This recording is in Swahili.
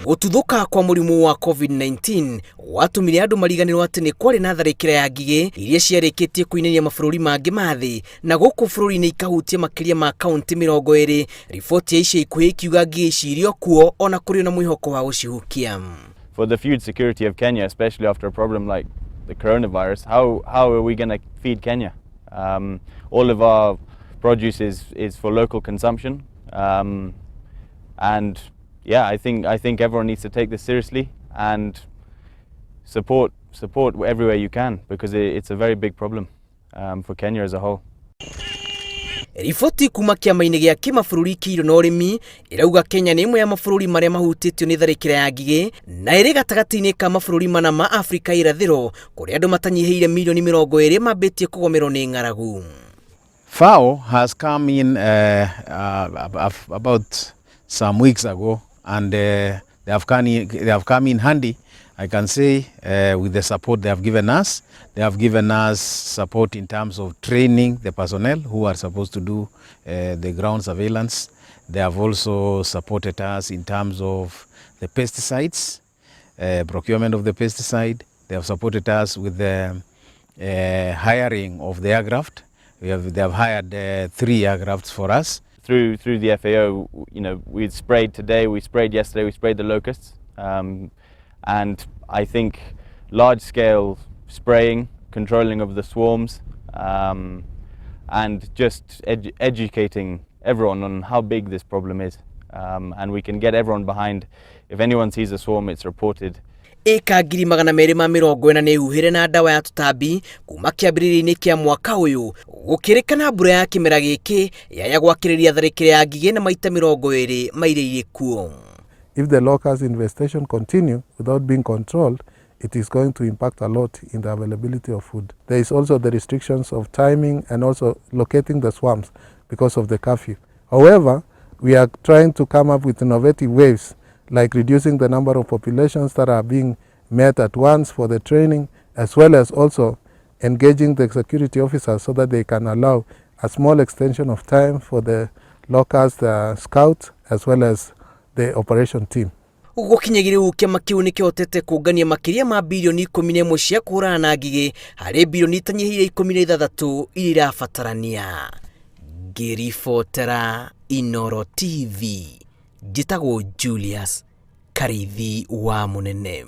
Gututhuka kwa murimu wa COVID-19 watumire andu mariganirwo ati ni kwari na tharikira ya ngigi iria ciarikitie kuinania mabũrũri mangĩ mathĩ na gũkũ bũrũri-inĩ ikahutia makiria ma kaunti 20. Riboti ya ica ikuhĩ ikiuga ngigi cirio kuo ona kũrĩ na mwĩhoko wa gũcihukia. For the food security of Kenya, especially after a problem like the coronavirus, how are we going to feed Kenya? All of our produce is for local consumption, and yeah, I think everyone needs to take this seriously and support everywhere you can, because it's a very big problem for Kenya as a whole. Riboti kuma kiama-inĩ gĩa kĩmabũrũri kĩiro na ũrĩmi irauga Kenya nĩ ĩmwe ya mabũrũri marĩa mahutĩtio nĩ tharĩkĩra ya ngigĩ na ĩrĩ gatagatĩ-inĩ ka mabũrũri mana ma Afrika irathĩro kũrĩa andũ matanyihĩire milioni 20 mambĩtie kũgomerwo nĩ ng'aragu. FAO has come in about some weeks ago, and they have come in handy, I can say, with the support they have given us. They have given us support in terms of training the personnel who are supposed to do the ground surveillance. They have also supported us in terms of the pesticides, procurement of the pesticide. They have supported us with the hiring of the aircraft. They have hired 3 aircrafts for us. Through the FAO, you know, we sprayed today, we sprayed yesterday, we sprayed the locusts, and I think large-scale spraying, controlling of the swarms, and just educating everyone on how big this problem is, and we can get everyone behind. If anyone sees a swarm, it's reported. Eka 240 nĩ ihuhĩre na ndawa ya tũtambi kuma kĩambĩrĩria-inĩ kĩa mwaka ũyũ gũkĩrĩkana mbura ya kĩmera gĩkĩ yaya gwakĩrĩria tharĩkĩra ya ngigĩ na maita 20 mairĩire kuo. If the locust infestation continue without being controlled, it is going to impact a lot in the availability of food. There is also the restrictions of timing and also locating the swarms because of the curfew. However, we are trying to come up with innovative ways, like reducing the number of populations that are being met at once for the training, as well as also engaging the security officers so that they can allow a small extension of time for the locust scouts as well as the operation team. Gũkinyagĩrĩru kĩama kĩu nĩ kĩhotete kũngania makĩria ma bilioni 11 cia kũhũrana na ngigĩ harĩ bilioni itanyihĩire 16 iria irabatarania. Ngĩribotera Inooro TV, njĩtagwo Julius Karithi wa Mũnene.